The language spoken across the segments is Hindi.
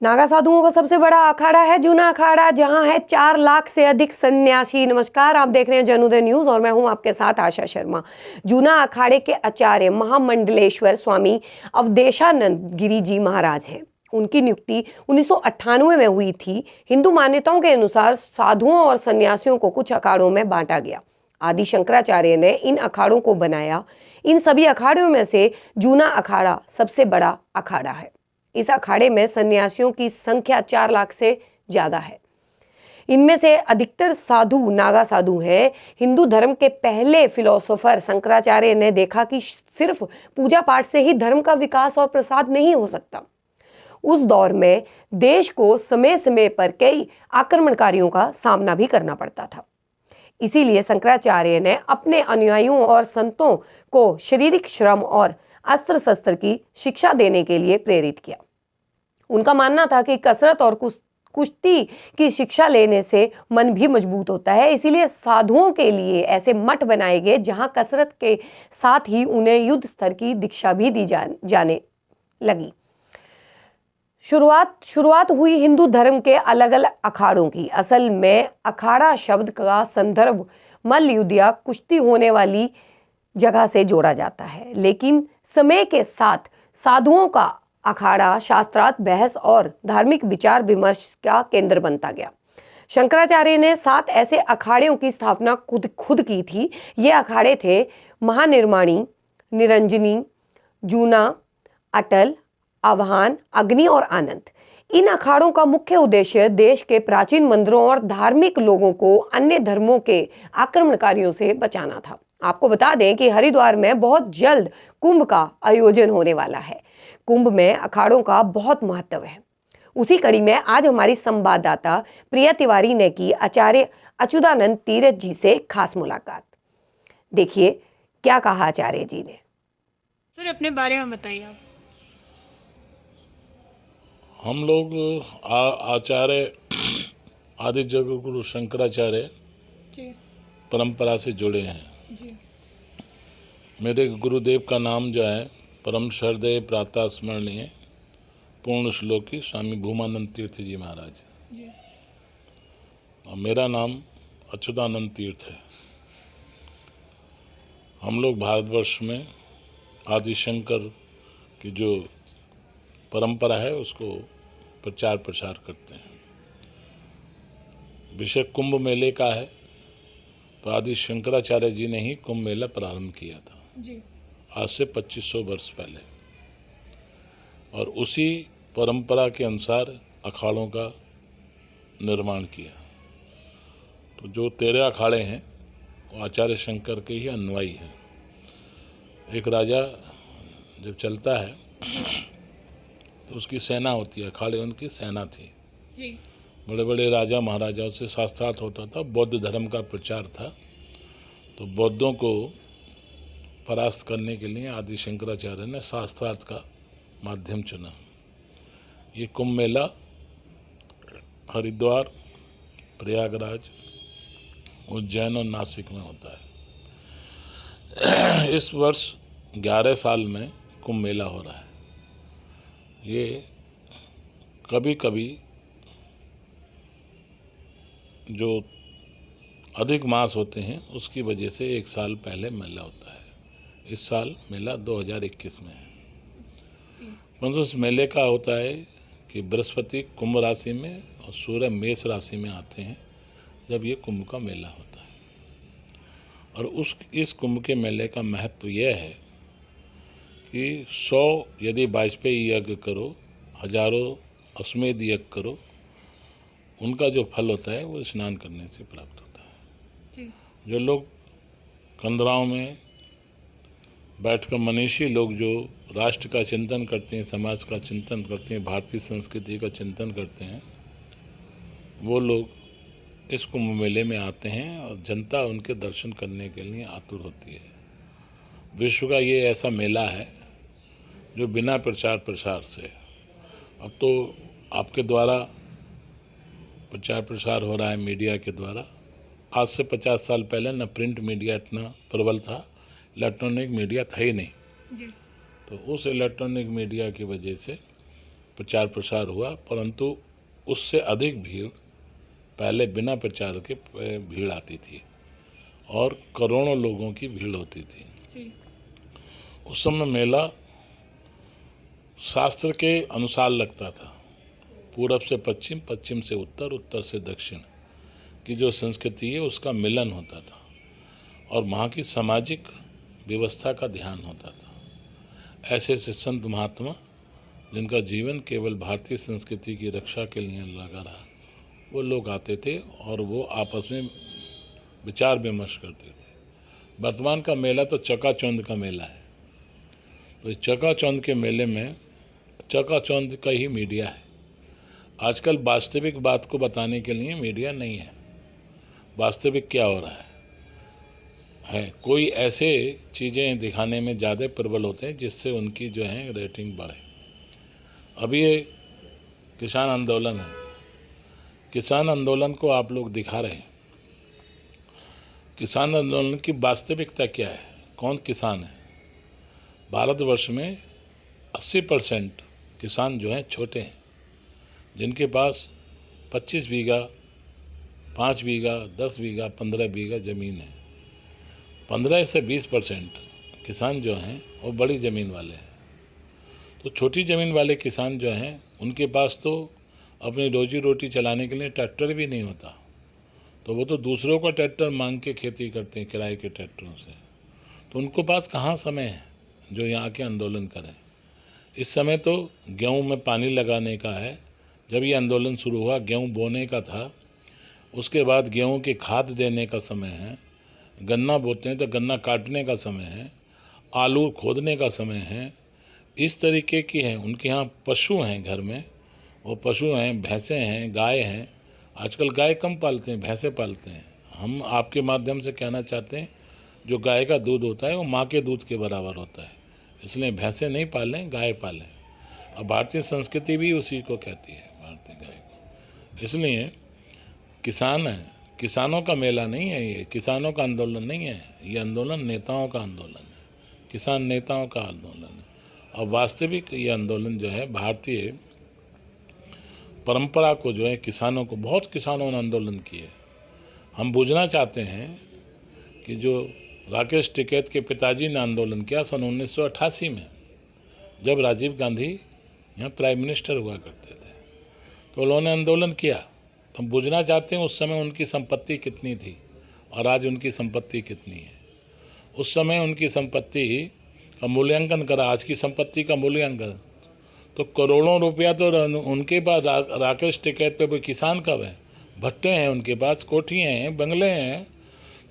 नागा साधुओं का सबसे बड़ा अखाड़ा है जूना अखाड़ा, जहां है 4 लाख से अधिक सन्यासी। नमस्कार, आप देख रहे हैं जनोदय न्यूज और मैं हूं आपके साथ आशा शर्मा। जूना अखाड़े के आचार्य महामंडलेश्वर स्वामी अवधेशानंद गिरी जी महाराज हैं। उनकी नियुक्ति 1998 में हुई थी। हिंदू मान्यताओं के अनुसार साधुओं और सन्यासियों को कुछ अखाड़ों में बांटा गया। आदि शंकराचार्य ने इन अखाड़ों को बनाया। इन सभी अखाड़ों में से जूना अखाड़ा सबसे बड़ा अखाड़ा है। इस अखाड़े में सन्यासियों की संख्या 4 लाख से ज्यादा है। इनमें से अधिकतर साधु नागा साधु हैं। हिंदू धर्म के पहले फिलोसोफर शंकराचार्य ने देखा कि सिर्फ पूजा पाठ से ही धर्म का विकास और प्रसार नहीं हो सकता। उस दौर में देश को समय समय पर कई आक्रमणकारियों का सामना भी करना पड़ता था। इसीलिए शंकराचार्य ने अपने अनुयायियों और संतों को शारीरिक श्रम और अस्त्र शस्त्र की शिक्षा देने के लिए प्रेरित किया। उनका मानना था कि कसरत और कुश्ती की शिक्षा लेने से मन भी मजबूत होता है। इसीलिए साधुओं के लिए ऐसे मठ बनाए गए जहां कसरत के साथ ही उन्हें युद्ध स्तर की दीक्षा भी दी जाने लगी। शुरुआत हुई हिंदू धर्म के अलग अलग अखाड़ों की। असल में अखाड़ा शब्द का संदर्भ मल्ल युद्ध या कुश्ती होने वाली जगह से जोड़ा जाता है, लेकिन समय के साथ साधुओं का अखाड़ा शास्त्रार्थ बहस और धार्मिक विचार विमर्श का केंद्र बनता गया। शंकराचार्य ने 7 ऐसे अखाड़ों की स्थापना खुद की थी। ये अखाड़े थे महानिर्माणी, निरंजनी, जूना, अटल, आवाहन, अग्नि और आनंद। इन अखाड़ों का मुख्य उद्देश्य देश के प्राचीन मंदिरों और धार्मिक लोगों को अन्य धर्मों के आक्रमणकारियों से बचाना था। आपको बता दें कि हरिद्वार में बहुत जल्द कुंभ का आयोजन होने वाला है। कुंभ में अखाड़ों का बहुत महत्व है। उसी कड़ी में आज हमारी संवाददाता प्रिया तिवारी ने की आचार्य अच्युतानंद तीरथ जी से खास मुलाकात। देखिए क्या कहा आचार्य जी ने। सर, अपने बारे में बताइए आप। हम लोग आचार्य आदि जगतगुरु शंकराचार्य जी परंपरा से जुड़े हैं। जी मेरे गुरुदेव का नाम जो है परम श्रद्धेय प्रातः स्मरणीय पूर्ण श्लोकी स्वामी भूमानंद तीर्थ जी महाराज जी और मेरा नाम अच्युतानंद तीर्थ है। हम लोग भारतवर्ष में आदि शंकर की जो परंपरा है उसको प्रचार प्रसार करते हैं। विषय कुंभ मेले का है, तो आदि शंकराचार्य जी ने ही कुंभ मेला प्रारंभ किया था जी आज से 2500 वर्ष पहले, और उसी परंपरा के अनुसार अखाड़ों का निर्माण किया। तो जो 13 अखाड़े हैं वो आचार्य शंकर के ही अनुयायी हैं। एक राजा जब चलता है तो उसकी सेना होती है, अखाड़े उनकी सेना थी। जी बड़े बड़े राजा महाराजाओं से शास्त्रार्थ होता था। बौद्ध धर्म का प्रचार था, तो बौद्धों को परास्त करने के लिए आदि शंकराचार्य ने शास्त्रार्थ का माध्यम चुना। ये कुंभ मेला हरिद्वार, प्रयागराज, उज्जैन और नासिक में होता है। इस वर्ष 11 साल में कुंभ मेला हो रहा है। ये कभी कभी जो अधिक मास होते हैं उसकी वजह से 1 साल पहले मेला होता है। इस साल मेला 2021 में है। परंतु इस मेले का होता है कि बृहस्पति कुंभ राशि में और सूर्य मेष राशि में आते हैं जब ये कुंभ का मेला होता है। और इस कुंभ के मेले का महत्व यह है कि 100 यदि वाजपेयी यज्ञ करो, हजारों अश्वमेध यज्ञ करो, उनका जो फल होता है वो स्नान करने से प्राप्त होता है। जी जो लोग कंदराओं में बैठकर मनीषी लोग जो राष्ट्र का चिंतन करते हैं, समाज का चिंतन करते हैं, भारतीय संस्कृति का चिंतन करते हैं, वो लोग इस कुंभ मेले में आते हैं और जनता उनके दर्शन करने के लिए आतुर होती है। विश्व का ये ऐसा मेला है जो बिना प्रचार प्रसार से, अब तो आपके द्वारा प्रचार प्रसार हो रहा है मीडिया के द्वारा। आज से 50 साल पहले न प्रिंट मीडिया इतना प्रबल था, इलेक्ट्रॉनिक मीडिया था ही नहीं। जी तो उस इलेक्ट्रॉनिक मीडिया की वजह से प्रचार प्रसार हुआ, परंतु उससे अधिक भीड़ पहले बिना प्रचार के भीड़ आती थी और करोड़ों लोगों की भीड़ होती थी। जी। उस समय मेला शास्त्र के अनुसार लगता था। पूरब से पश्चिम, पश्चिम से उत्तर, उत्तर से दक्षिण की जो संस्कृति है उसका मिलन होता था और वहाँ की सामाजिक व्यवस्था का ध्यान होता था। ऐसे ऐसे संत महात्मा जिनका जीवन केवल भारतीय संस्कृति की रक्षा के लिए लगा रहा, वो लोग आते थे और वो आपस में विचार विमर्श करते थे। वर्तमान का मेला तो चकाचौंध का मेला है। तो चकाचौंध के मेले में चकाचौंध का ही मीडिया है। आजकल वास्तविक बात को बताने के लिए मीडिया नहीं है। वास्तविक क्या हो रहा है कोई ऐसे चीज़ें दिखाने में ज़्यादा प्रबल होते हैं जिससे उनकी जो है रेटिंग बढ़े। अभी ये किसान आंदोलन है, किसान आंदोलन को आप लोग दिखा रहे हैं। किसान आंदोलन की वास्तविकता क्या है, कौन किसान है? भारतवर्ष में 80% किसान जो हैं छोटे हैं, जिनके पास 25 बीघा, 5 बीघा, 10 बीघा, 15 बीघा ज़मीन है। 15 से 20% किसान जो हैं वो बड़ी ज़मीन वाले हैं। तो छोटी ज़मीन वाले किसान जो हैं उनके पास तो अपनी रोजी रोटी चलाने के लिए ट्रैक्टर भी नहीं होता, तो वो तो दूसरों का ट्रैक्टर मांग के खेती करते हैं किराए के ट्रैक्टरों से। तो उनको पास कहाँ समय है जो यहाँ के आंदोलन करें। इस समय तो गेहूँ में पानी लगाने का है। जब ये आंदोलन शुरू हुआ गेहूँ बोने का था, उसके बाद गेहूँ की खाद देने का समय है। गन्ना बोते हैं तो गन्ना काटने का समय है, आलू खोदने का समय है। इस तरीके की है। उनके यहाँ पशु हैं घर में, वो पशु हैं, भैंसें हैं, गाय हैं। आजकल गाय कम पालते हैं, भैंसें पालते हैं। हम आपके माध्यम से कहना चाहते हैं जो गाय का दूध होता है वो माँ के दूध के बराबर होता है, इसलिए भैंसें नहीं पालें, गाय पालें। और भारतीय संस्कृति भी उसी को कहती है, भारतीय गाय को। इसलिए किसान है, किसानों का मेला नहीं है ये, किसानों का आंदोलन नहीं है ये। आंदोलन नेताओं का आंदोलन है, किसान नेताओं का आंदोलन है। और वास्तविक ये आंदोलन जो है भारतीय परंपरा को जो है किसानों को, बहुत किसानों ने आंदोलन किए। हम बूझना चाहते हैं कि जो राकेश टिकैत के पिताजी ने आंदोलन किया सन 1988 में, जब राजीव गांधी यहाँ प्राइम मिनिस्टर हुआ करते थे, तो उन्होंने आंदोलन किया। तो हम बूझना चाहते हैं उस समय उनकी संपत्ति कितनी थी और आज उनकी संपत्ति कितनी है। उस समय उनकी संपत्ति का मूल्यांकन करा, आज की संपत्ति का मूल्यांकन तो करोड़ों रुपया तो उनके पास। राकेश टिकैत पे कोई किसान कब है? भट्टे हैं उनके पास, कोठियाँ हैं, बंगले हैं,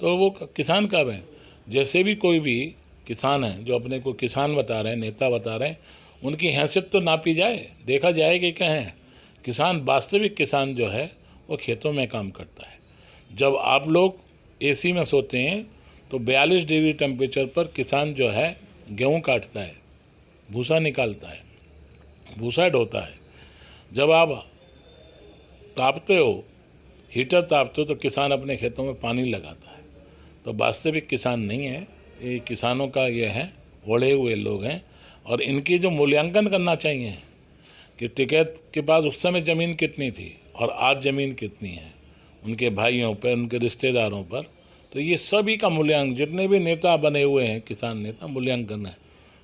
तो वो किसान कब हैं? जैसे भी कोई भी किसान है जो अपने को किसान बता रहे हैं, नेता बता रहे हैं, उनकी हैसियत तो नापी जाए, देखा जाए कि क्या है। किसान, वास्तविक किसान जो है वो खेतों में काम करता है। जब आप लोग एसी में सोते हैं तो 42 डिग्री टेम्परेचर पर किसान जो है गेहूँ काटता है, भूसा निकालता है, भूसा ढोता है। जब आप तापते हो, हीटर तापते हो, तो किसान अपने खेतों में पानी लगाता है। तो वास्तविक किसान नहीं है ये, किसानों का ये है, ओढ़े हुए लोग हैं। और इनकी जो मूल्यांकन करना चाहिए कि टिकैत के पास उस समय ज़मीन कितनी थी और आज ज़मीन कितनी है, उनके भाइयों पर, उनके रिश्तेदारों पर। तो ये सभी का मूल्यांकन, जितने भी नेता बने हुए हैं किसान नेता, मूल्यांकन है।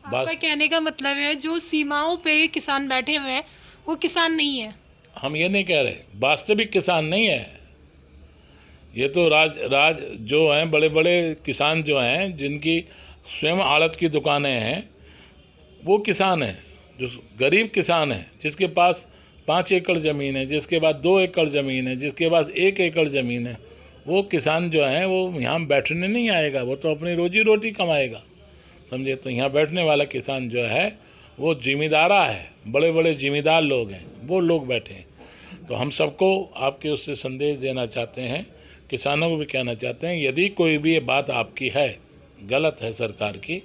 आपका कहने का मतलब है जो सीमाओं पे किसान बैठे हुए हैं वो किसान नहीं है? हम ये नहीं कह रहे, वास्तविक किसान नहीं है ये। तो राज जो हैं, बड़े बड़े किसान जो हैं, जिनकी स्वयं आड़त की दुकानें हैं, वो किसान हैं। जो गरीब किसान है, जिसके पास 5 एकड़ ज़मीन है, जिसके पास 2 एकड़ ज़मीन है, जिसके पास 1 एकड़ ज़मीन है, वो किसान जो है वो यहाँ बैठने नहीं आएगा, वो तो अपनी रोजी रोटी कमाएगा, समझे। तो यहाँ बैठने वाला किसान जो है वो जिम्मेदारा है, बड़े बड़े जिम्मेदार लोग हैं, वो लोग बैठे हैं। तो हम सबको आपके उससे संदेश देना चाहते हैं, किसानों को भी कहना चाहते हैं, यदि कोई भी ये बात आपकी है, गलत है सरकार की,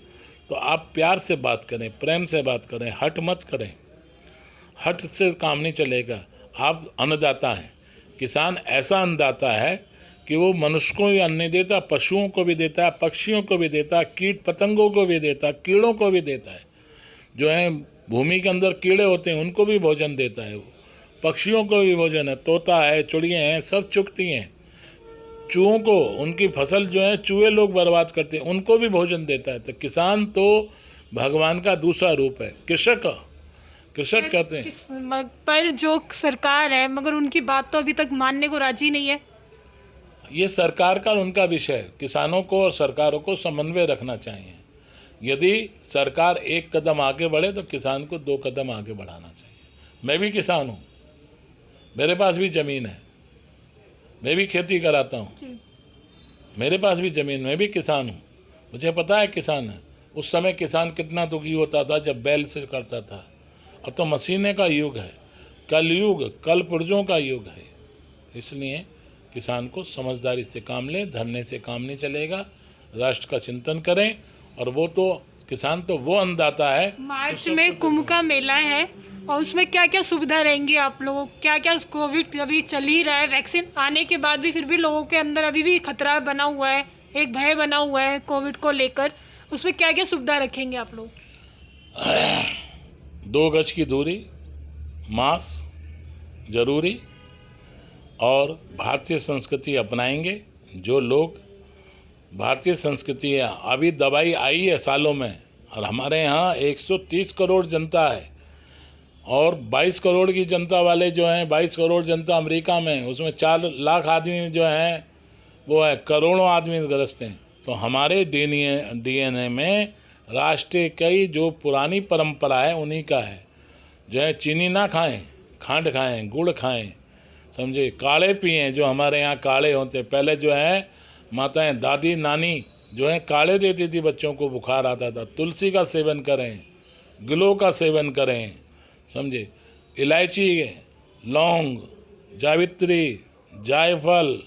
तो आप प्यार से बात करें, प्रेम से बात करें, हट मत करें। हट से काम नहीं चलेगा। आप अन्नदाता हैं, किसान ऐसा अन्नदाता है कि वो मनुष्य को ही अन्न नहीं देता, पशुओं को भी देता है, पक्षियों को भी देता है, कीट पतंगों को भी देता है, कीड़ों को भी देता है। जो है भूमि के अंदर कीड़े होते हैं उनको भी भोजन देता है वो, पक्षियों को भी भोजन है, तोता है, चिड़ियाँ हैं, सब चुगती हैं। चूहों को, उनकी फसल जो है चूहे लोग बर्बाद करते हैं, उनको भी भोजन देता है। तो किसान तो भगवान का दूसरा रूप है, कृषक कहते हैं। पर जो सरकार है मगर उनकी बात तो अभी तक मानने को राजी नहीं है। ये सरकार का और उनका विषय है। किसानों को और सरकारों को समन्वय रखना चाहिए। यदि सरकार एक कदम आगे बढ़े तो किसान को 2 कदम आगे बढ़ाना चाहिए। मैं भी किसान हूँ, मेरे पास भी ज़मीन है, मैं भी खेती कराता हूँ, मेरे पास भी ज़मीन, मैं भी किसान हूँ, मुझे पता है किसान है। उस समय किसान कितना दुखी होता था जब बैल से करता था। अब तो मशीनें का युग है, कलयुग, कल पुर्जों का युग है। इसलिए किसान को समझदारी से काम लें, धरने से काम नहीं चलेगा, राष्ट्र का चिंतन करें। और वो तो किसान तो वो अन्नदाता है। मार्च में कुंभ का मेला है और उसमें क्या क्या सुविधा रहेंगी आप लोगों को? क्या क्या कोविड अभी चल ही रहा है, वैक्सीन आने के बाद भी फिर भी लोगों के अंदर अभी भी खतरा बना हुआ है, एक भय बना हुआ है कोविड को लेकर, उसमें क्या क्या सुविधा रखेंगे आप लोग? 2 गज की दूरी, मास्क जरूरी, और भारतीय संस्कृति अपनाएंगे। जो लोग भारतीय संस्कृति है, अभी दवाई आई है सालों में, और हमारे यहाँ 130 करोड़ जनता है और 22 करोड़ की जनता वाले जो हैं, 22 करोड़ जनता अमेरिका में, उसमें 4 लाख आदमी जो हैं वो है, करोड़ों आदमी ग्रस्त हैं। तो हमारे डीएनए में राष्ट्रीय कई जो पुरानी परंपरा है उन्हीं का है। जो है चीनी ना खाएं, खंड खाएं, गुड़ खाएं, समझे, काढ़े पिएं। जो हमारे यहाँ काढ़े होते, पहले जो है माताएं, दादी, नानी जो है काढ़े देती थी बच्चों को, बुखार आता था। तुलसी का सेवन करें, गिलों का सेवन करें, समझे, इलायची, लौंग, जावित्री, जायफल,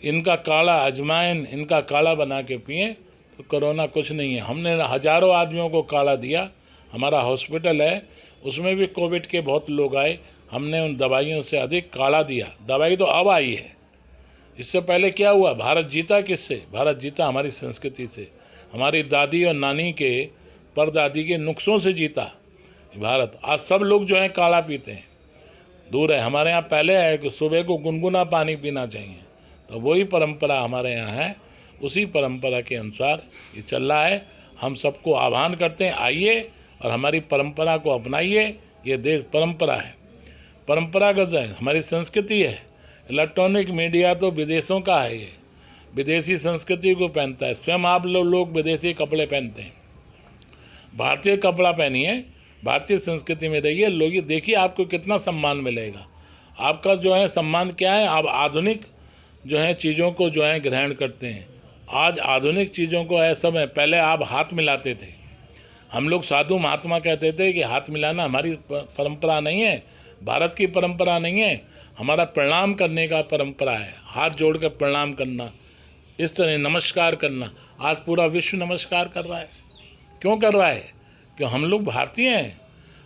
इनका काढ़ा, अजवाइन, इनका काढ़ा बना के पिएं तो कोरोना कुछ नहीं है। हमने हज़ारों आदमियों को काढ़ा दिया, हमारा हॉस्पिटल है उसमें भी कोविड के बहुत लोग आए, हमने उन दवाइयों से अधिक काढ़ा दिया। दवाई तो अब आई है, इससे पहले क्या हुआ? भारत जीता किससे? भारत जीता हमारी संस्कृति से, हमारी दादी और नानी के परदादी के नुस्खों से जीता भारत। आज सब लोग जो है काढ़ा पीते हैं, दूर है। हमारे यहाँ पहले है कि सुबह को गुनगुना पानी पीना चाहिए, तो वही परंपरा हमारे यहाँ है, उसी परंपरा के अनुसार ये चल रहा है। हम सबको आह्वान करते हैं, आइए और हमारी परंपरा को अपनाइए। ये देश परंपरा है, परंपरागत है, हमारी संस्कृति है। इलेक्ट्रॉनिक मीडिया तो विदेशों का है, ये विदेशी संस्कृति को पहनता है। स्वयं आप लोग विदेशी कपड़े पहनते हैं, भारतीय कपड़ा पहनिए, भारतीय संस्कृति में रहिए। लोग ये देखिए आपको कितना सम्मान मिलेगा। आपका जो है सम्मान क्या है? आप आधुनिक जो है चीज़ों को जो है ग्रहण करते हैं। आज आधुनिक चीज़ों को है समय, पहले आप हाथ मिलाते थे। हम लोग साधु महात्मा कहते थे कि हाथ मिलाना हमारी परंपरा नहीं है, भारत की परंपरा नहीं है, हमारा प्रणाम करने का परंपरा है। हाथ जोड़कर प्रणाम करना, इस तरह नमस्कार करना। आज पूरा विश्व नमस्कार कर रहा है। क्यों कर रहा है? क्यों हम लोग भारतीय हैं,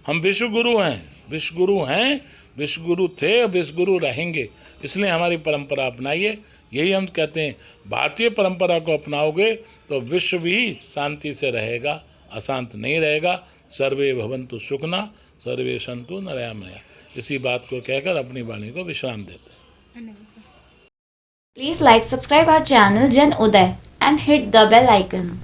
हम विश्वगुरु हैं, विश्वगुरु हैं, विश्वगुरु थे, विश्वगुरु रहेंगे। इसलिए हमारी परंपरा अपनाइए। यही हम कहते हैं, भारतीय परंपरा को अपनाओगे तो विश्व भी शांति से रहेगा, अशांत नहीं रहेगा। सर्वे भवन्तु सुखिनः, सर्वे सन्तु निरामया। इसी बात को कहकर अपनी वाणी को विश्राम देते हैं। धन्यवाद sir. Please like, subscribe our channel Jan Uday and hit the bell icon.